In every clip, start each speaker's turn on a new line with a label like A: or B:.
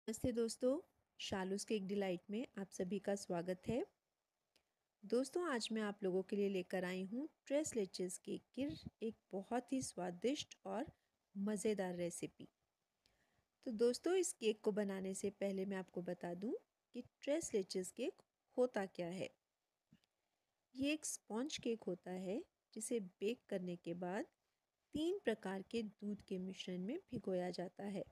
A: नमस्ते दोस्तों, शालूस cake delight में आप सभी का स्वागत है। दोस्तों, आज मैं आप लोगों के लिए लेकर आई हूँ ट्रेस लेचेस केक की एक बहुत ही स्वादिष्ट और मज़ेदार रेसिपी। तो दोस्तों, इस केक को बनाने से पहले मैं आपको बता दूँ कि ट्रेस लेचेस केक होता क्या है। ये एक स्पॉन्ज केक होता है जिसे बेक करने के बाद 3 प्रकार के दूध के मिश्रण में भिगोया जाता है।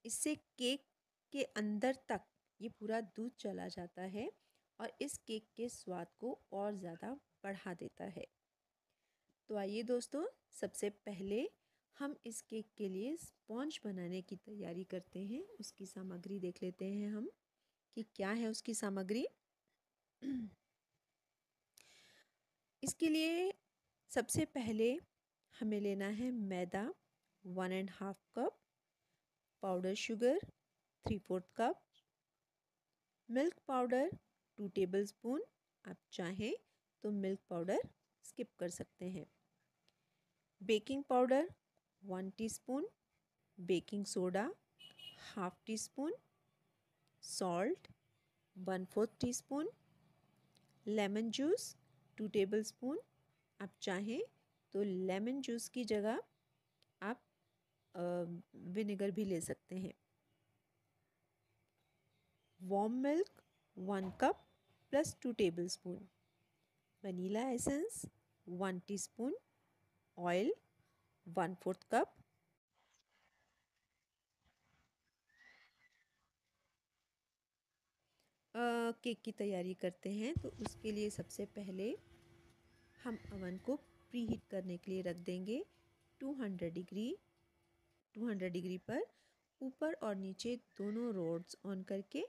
A: इससे केक के अंदर तक ये पूरा दूध चला जाता है और इस केक के स्वाद को और ज़्यादा बढ़ा देता है। तो आइए दोस्तों, सबसे पहले हम इस केक के लिए स्पॉन्ज बनाने की तैयारी करते हैं। उसकी सामग्री देख लेते हैं हम कि क्या है उसकी सामग्री। इसके लिए सबसे पहले हमें लेना है मैदा 1.5 cup, powder sugar 3/4 cup, milk powder 2 tablespoon, आप चाहें तो मिल्क पाउडर स्किप कर सकते हैं, baking powder 1 teaspoon, baking soda 1/2 teaspoon, salt 1/4 teaspoon, lemon juice 2 tablespoon, आप चाहें तो लेमन जूस की जगह आप विनेगर भी ले सकते हैं, warm milk 1 cup plus 2 tablespoon, vanilla essence 1 teaspoon, oil 1/4 cup. Cake की तैयारी करते हैं तो उसके लिए सबसे पहले हम अवन को प्रीहीट करने के लिए रख देंगे 200 डिग्री पर ऊपर और नीचे दोनों रोड्स ऑन करके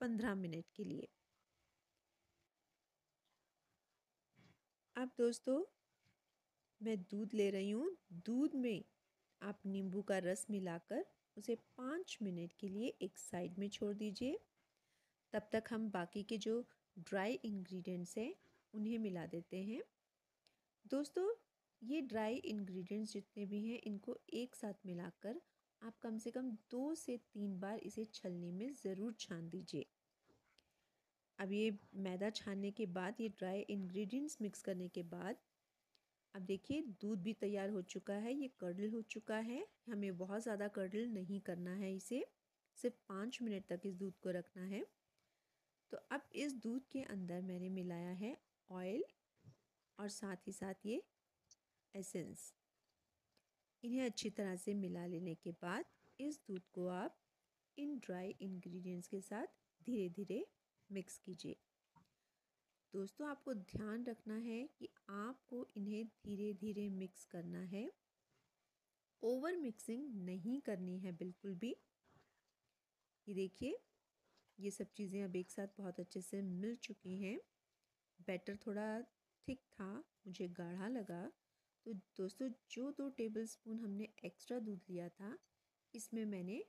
A: 15 मिनट के लिए। अब दोस्तों, मैं दूध ले रही हूँ। दूध में आप नींबू का रस मिलाकर उसे 5 मिनट के लिए एक साइड में छोड़ दीजिए। तब तक हम बाकी के जो ड्राई इंग्रेडिएंट्स हैं उन्हें मिला देते हैं। दोस्तों, ये ड्राई इंग्रेडिएंट्स जितने भी हैं इनको एक साथ मिलाकर आप कम से कम 2 से 3 बार इसे छलनी में ज़रूर छान दीजिए। अब ये मैदा छानने के बाद, ये ड्राई इंग्रेडिएंट्स मिक्स करने के बाद, अब देखिए दूध भी तैयार हो चुका है, ये कर्डल हो चुका है। हमें बहुत ज़्यादा कर्डल नहीं करना है, इसे सिर्फ 5 मिनट तक इस दूध को रखना है। तो अब इस दूध के अंदर मैंने मिलाया है ऑयल और साथ ही साथ ये एसेंस। इन्हें अच्छी तरह से मिला लेने के बाद इस दूध को आप इन ड्राई इंग्रेडिएंट्स के साथ धीरे धीरे मिक्स कीजिए। दोस्तों, आपको ध्यान रखना है कि आपको इन्हें धीरे धीरे मिक्स करना है, ओवर मिक्सिंग नहीं करनी है बिल्कुल भी। ये देखिए, ये सब चीज़ें अब एक साथ बहुत अच्छे से मिल चुकी हैं। बैटर थोड़ा थिक था, मुझे गाढ़ा लगा। तो दोस्तों, जो 2 टेबलस्पून हमने एक्स्ट्रा दूध लिया था, इसमें मैंने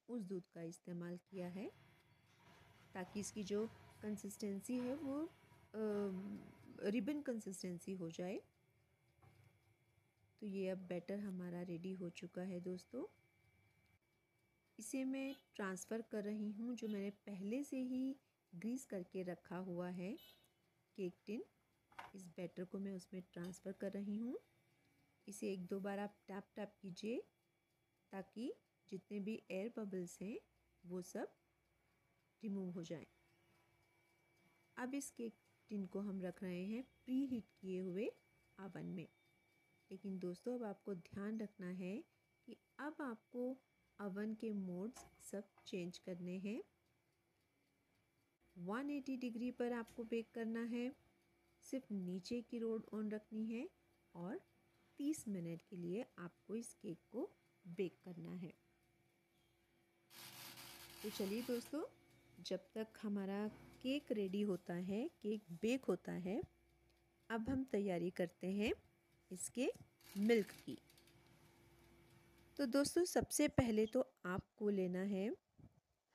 A: उस दूध का इस्तेमाल किया है ताकि इसकी जो कंसिस्टेंसी है वो रिबन कंसिस्टेंसी हो जाए। तो ये अब बैटर हमारा रेडी हो चुका है दोस्तों। इसे मैं ट्रांसफ़र कर रही हूँ, जो मैंने पहले से ही ग्रीस करके रखा हुआ है केक टिन। इस बैटर को मैं उसमें ट्रांसफ़र कर रही हूँ। इसे 1-2 बार आप टैप टैप कीजिए ताकि जितने भी एयर बबल्स हैं वो सब रिमूव हो जाएं। अब इस केक टिन को हम रख रहे हैं प्री हीट किए हुए अवन में। लेकिन दोस्तों, अब आपको ध्यान रखना है कि अब आपको अवन के मोड्स सब चेंज करने हैं। 180 डिग्री पर आपको बेक करना है, सिर्फ नीचे की रोड ऑन रखनी है और 30 मिनट के लिए आपको इस केक को बेक करना है। तो चलिए दोस्तों, जब तक हमारा केक रेडी होता है, केक बेक होता है, अब हम तैयारी करते हैं इसके मिल्क की। तो दोस्तों, सबसे पहले तो आपको लेना है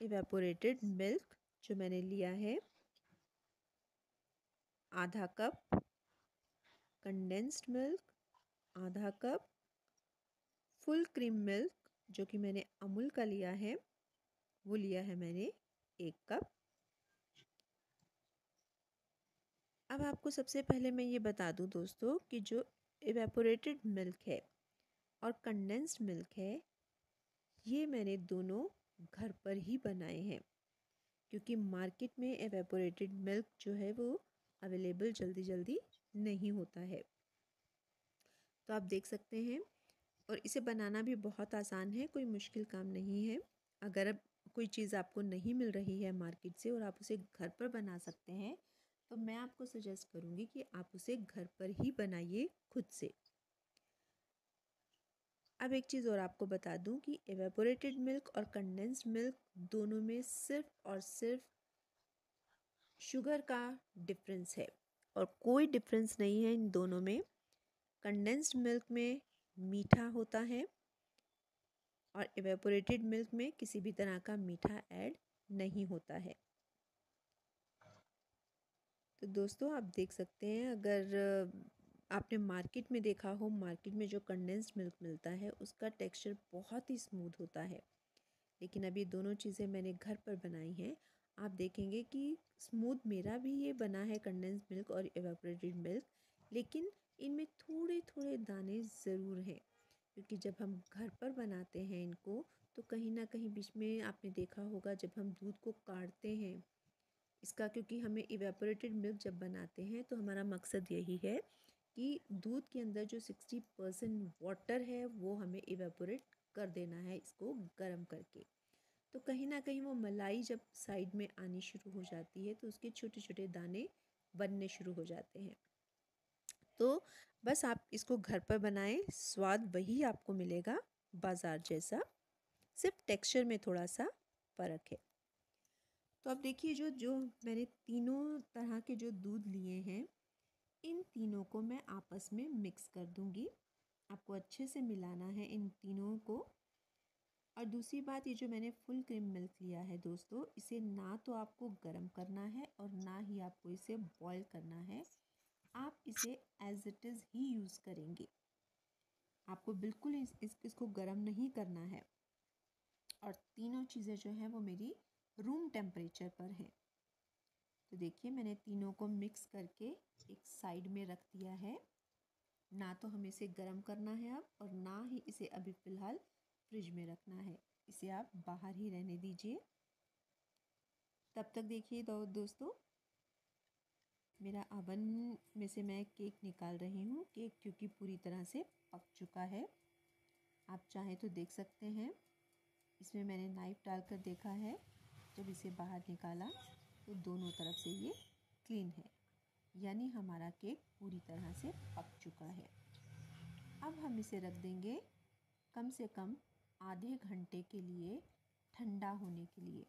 A: इवेपोरेटेड मिल्क, जो मैंने लिया है आधा कप, कंडेंस्ड मिल्क आधा कप, फुल क्रीम मिल्क जो कि मैंने अमूल का लिया है वो लिया है मैंने 1 कप। अब आपको सबसे पहले मैं ये बता दूं दोस्तों कि जो इवेपोरेटेड मिल्क है और कंडेंस्ड मिल्क है, ये मैंने दोनों घर पर ही बनाए हैं, क्योंकि मार्केट में एवेपोरेटेड मिल्क जो है वो अवेलेबल जल्दी जल्दी नहीं होता है। तो आप देख सकते हैं, और इसे बनाना भी बहुत आसान है, कोई मुश्किल काम नहीं है। अगर अब कोई चीज़ आपको नहीं मिल रही है मार्केट से और आप उसे घर पर बना सकते हैं, तो मैं आपको सजेस्ट करूँगी कि आप उसे घर पर ही बनाइए खुद से। अब एक चीज़ और आपको बता दूं कि एवेपोरेटेड मिल्क और कंडेंस्ड मिल्क दोनों में सिर्फ और सिर्फ शुगर का डिफरेंस है, और कोई डिफरेंस नहीं है इन दोनों में। कंडेंस्ड मिल्क में मीठा होता है और एवेपोरेटेड मिल्क में किसी भी तरह का मीठा ऐड नहीं होता है। तो दोस्तों आप देख सकते हैं, अगर आपने मार्केट में देखा हो, मार्केट में जो कंडेंस्ड मिल्क मिलता है उसका टेक्सचर बहुत ही स्मूथ होता है, लेकिन अभी दोनों चीज़ें मैंने घर पर बनाई हैं। आप देखेंगे कि स्मूथ मेरा भी ये बना है कंडेंस्ड मिल्क और एवेपोरेटेड मिल्क, लेकिन इनमें थोड़े थोड़े दाने ज़रूर हैं, क्योंकि जब हम घर पर बनाते हैं इनको तो कहीं ना कहीं बीच में आपने देखा होगा जब हम दूध को काढ़ते हैं इसका, क्योंकि हमें इवेपोरेटेड मिल्क जब बनाते हैं तो हमारा मकसद यही है कि दूध के अंदर जो 60% वाटर है वो हमें इवेपोरेट कर देना है इसको गर्म करके। तो कहीं ना कहीं वो मलाई जब साइड में आनी शुरू हो जाती है तो उसके छोटे छोटे दाने बनने शुरू हो जाते हैं। तो बस आप इसको घर पर बनाएं, स्वाद वही आपको मिलेगा बाज़ार जैसा, सिर्फ टेक्सचर में थोड़ा सा फ़र्क है। तो अब देखिए, जो जो मैंने तीनों तरह के जो दूध लिए हैं, इन तीनों को मैं आपस में मिक्स कर दूंगी। आपको अच्छे से मिलाना है इन तीनों को। और दूसरी बात, ये जो मैंने फुल क्रीम मिल्क लिया है दोस्तों, इसे ना तो आपको गर्म करना है और ना ही आपको इसे बॉईल करना है। आप इसे एज इट इज़ ही यूज़ करेंगे, आपको बिल्कुल इसको गर्म नहीं करना है। और तीनों चीज़ें जो हैं वो मेरी रूम टेम्परेचर पर हैं। तो देखिए, मैंने तीनों को मिक्स करके एक साइड में रख दिया है। ना तो हमें इसे गर्म करना है अब, और ना ही इसे अभी फ़िलहाल फ्रिज में रखना है, इसे आप बाहर ही रहने दीजिए। तब तक देखिए दोस्तों, मेरा ओवन में से मैं केक निकाल रही हूँ। केक क्योंकि पूरी तरह से पक चुका है, आप चाहें तो देख सकते हैं। इसमें मैंने नाइफ़ डालकर देखा है, जब इसे बाहर निकाला तो दोनों तरफ से ये क्लीन है, यानी हमारा केक पूरी तरह से पक चुका है। अब हम इसे रख देंगे कम से कम आधे घंटे के लिए ठंडा होने के लिए,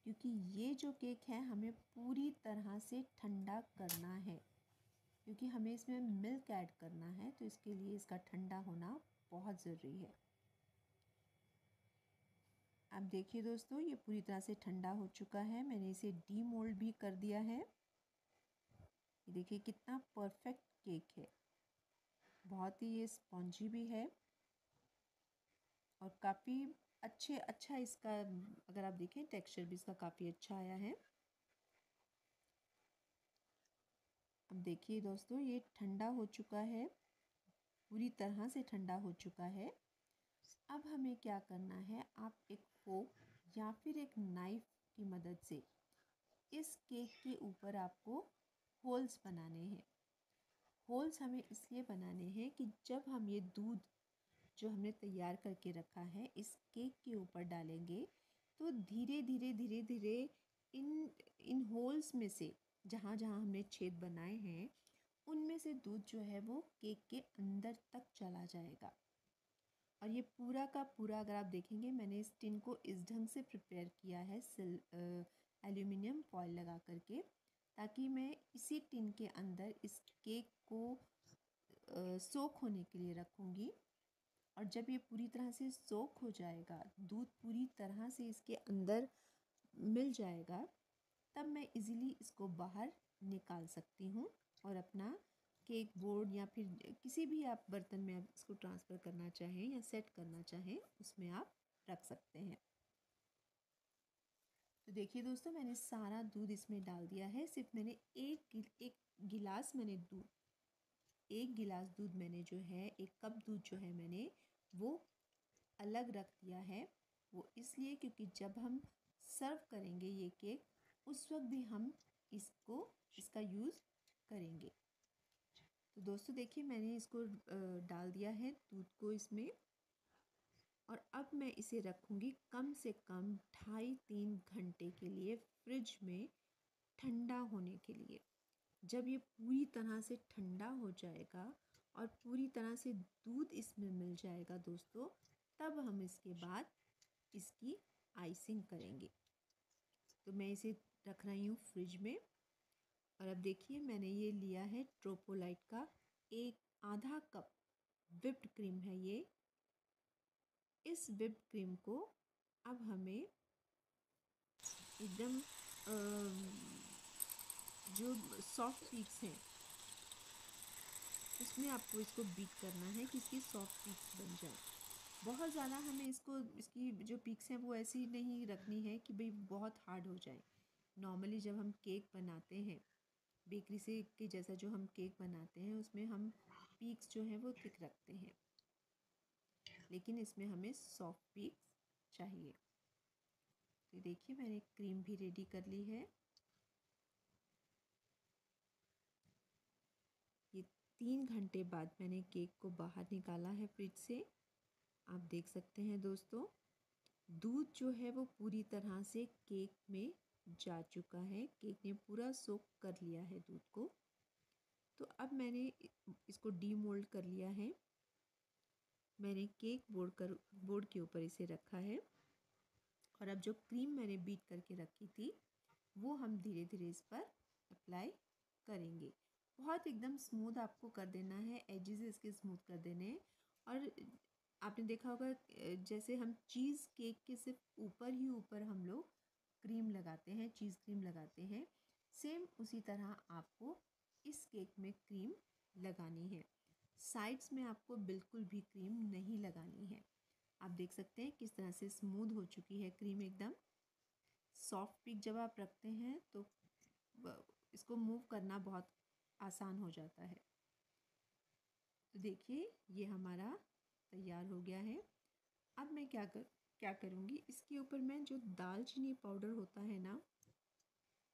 A: क्योंकि ये जो केक है हमें पूरी तरह से ठंडा करना है, क्योंकि हमें इसमें मिल्क ऐड करना है, तो इसके लिए इसका ठंडा होना बहुत ज़रूरी है। अब देखिए दोस्तों, ये पूरी तरह से ठंडा हो चुका है। मैंने इसे डीमोल्ड भी कर दिया है। ये देखिए कितना परफेक्ट केक है, बहुत ही ये स्पॉन्जी भी है और काफ़ी अच्छा इसका, अगर आप देखें टेक्सचर भी इसका काफ़ी अच्छा आया है। अब देखिए दोस्तों, ये ठंडा हो चुका है, पूरी तरह से ठंडा हो चुका है। अब हमें क्या करना है, आप एक फोक या फिर एक नाइफ की मदद से इस केक के ऊपर आपको होल्स बनाने हैं। होल्स हमें इसलिए बनाने हैं कि जब हम ये दूध जो हमने तैयार करके रखा है इस केक के ऊपर डालेंगे, तो धीरे धीरे धीरे धीरे इन इन होल्स में से, जहाँ जहाँ हमने छेद बनाए हैं, उनमें से दूध जो है वो केक के अंदर तक चला जाएगा। और ये पूरा का पूरा, अगर आप देखेंगे, मैंने इस टिन को इस ढंग से प्रिपेयर किया है एल्यूमिनियम फॉयल लगा करके, ताकि मैं इसी टिन के अंदर इस केक को सोख होने के लिए रखूँगी। और जब ये पूरी तरह से सोख हो जाएगा, दूध पूरी तरह से इसके अंदर मिल जाएगा, तब मैं इजीली इसको बाहर निकाल सकती हूँ और अपना केक बोर्ड या फिर किसी भी आप बर्तन में आप इसको ट्रांसफ़र करना चाहें या सेट करना चाहें, उसमें आप रख सकते हैं। तो देखिए दोस्तों, मैंने सारा दूध इसमें डाल दिया है। सिर्फ मैंने एक गिलास मैंने दूध, 1 गिलास दूध मैंने जो है, 1 कप दूध जो है मैंने वो अलग रख दिया है। वो इसलिए क्योंकि जब हम सर्व करेंगे ये केक, उस वक्त भी हम इसका यूज़ करेंगे। तो दोस्तों देखिए, मैंने इसको डाल दिया है दूध को इसमें, और अब मैं इसे रखूँगी कम से कम 2.5-3 घंटे के लिए फ्रिज में ठंडा होने के लिए। जब ये पूरी तरह से ठंडा हो जाएगा और पूरी तरह से दूध इसमें मिल जाएगा दोस्तों, तब हम इसके बाद इसकी आइसिंग करेंगे। तो मैं इसे रख रही हूँ फ्रिज में। और अब देखिए, मैंने ये लिया है ट्रोपोलाइट का आधा कप व्हिप्ड क्रीम है ये। इस व्हिप्ड क्रीम को अब हमें एकदम जो सॉफ्ट पीक्स हैं उसमें आपको इसको बीट करना है कि इसकी सॉफ्ट पीक्स बन जाए। बहुत ज़्यादा हमें इसकी जो पीक्स हैं वो ऐसी नहीं रखनी है कि भाई बहुत हार्ड हो जाए। नॉर्मली जब हम केक बनाते हैं बेकरी से के जैसा जो हम केक बनाते हैं, उसमें हम पीक्स जो हैं वो थिक रखते हैं, लेकिन इसमें हमें सॉफ्ट पीक्स चाहिए। तो देखिए, मैंने क्रीम भी रेडी कर ली है। ये 3 घंटे बाद मैंने केक को बाहर निकाला है फ्रिज से। आप देख सकते हैं दोस्तों, दूध जो है वो पूरी तरह से केक में जा चुका है। केक ने पूरा सोक कर लिया है दूध को। तो अब मैंने इसको डीमोल्ड कर लिया है। मैंने केक बोर्ड के ऊपर इसे रखा है, और अब जो क्रीम मैंने बीट करके रखी थी वो हम धीरे धीरे इस पर अप्लाई करेंगे। बहुत एकदम स्मूथ आपको कर देना है, एजेस इसके स्मूथ कर देने हैं। और आपने देखा होगा जैसे हम चीज़ केक के सिर्फ ऊपर ही ऊपर हम लोग क्रीम लगाते हैं, चीज़ क्रीम लगाते हैं, सेम उसी तरह आपको इस केक में क्रीम लगानी है। साइड्स में आपको बिल्कुल भी क्रीम नहीं लगानी है। आप देख सकते हैं किस तरह से स्मूथ हो चुकी है क्रीम एकदम। सॉफ्ट पीक जब आप रखते हैं तो इसको मूव करना बहुत आसान हो जाता है। तो देखिए, ये हमारा तैयार हो गया है। अब मैं क्या करूँगी, इसके ऊपर मैं जो दालचीनी पाउडर होता है ना,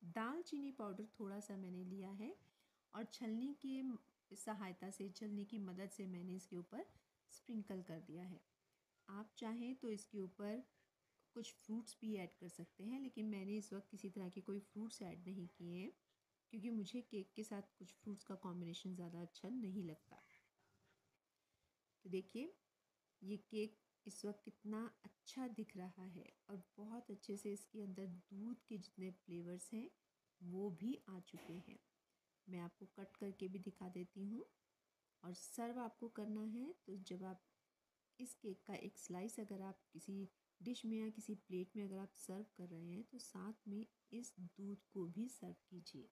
A: दालचीनी पाउडर थोड़ा सा मैंने लिया है, और छलनी की सहायता से, छलनी की मदद से मैंने इसके ऊपर स्प्रिंकल कर दिया है। आप चाहें तो इसके ऊपर कुछ फ्रूट्स भी ऐड कर सकते हैं, लेकिन मैंने इस वक्त किसी तरह के कोई फ्रूट्स ऐड नहीं किए हैं, क्योंकि मुझे केक के साथ कुछ फ्रूट्स का कॉम्बिनेशन ज़्यादा अच्छा नहीं लगता। तो देखिए, ये केक इस वक्त कितना अच्छा दिख रहा है, और बहुत अच्छे से इसके अंदर दूध के जितने फ्लेवर्स हैं वो भी आ चुके हैं। मैं आपको कट करके भी दिखा देती हूँ। और सर्व आपको करना है तो जब आप इस केक का एक स्लाइस अगर आप किसी डिश में या किसी प्लेट में अगर आप सर्व कर रहे हैं, तो साथ में इस दूध को भी सर्व कीजिए।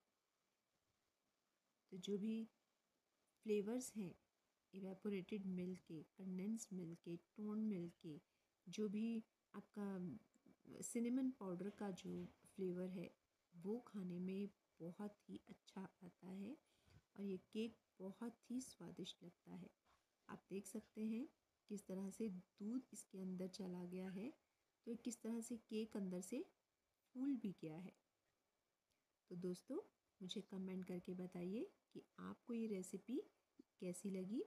A: तो जो भी फ्लेवर्स हैं, इवेपोरेटेड मिल्क के, कंडेंस्ड मिल्क के, टोन मिल्क के, जो भी आपका सिनेमन पाउडर का जो फ्लेवर है, वो खाने में बहुत ही अच्छा आता है, और ये केक बहुत ही स्वादिष्ट लगता है। आप देख सकते हैं किस तरह से दूध इसके अंदर चला गया है, तो किस तरह से केक अंदर से फूल भी गया है। तो दोस्तों, मुझे कमेंट करके बताइए कि आपको ये रेसिपी कैसी लगी।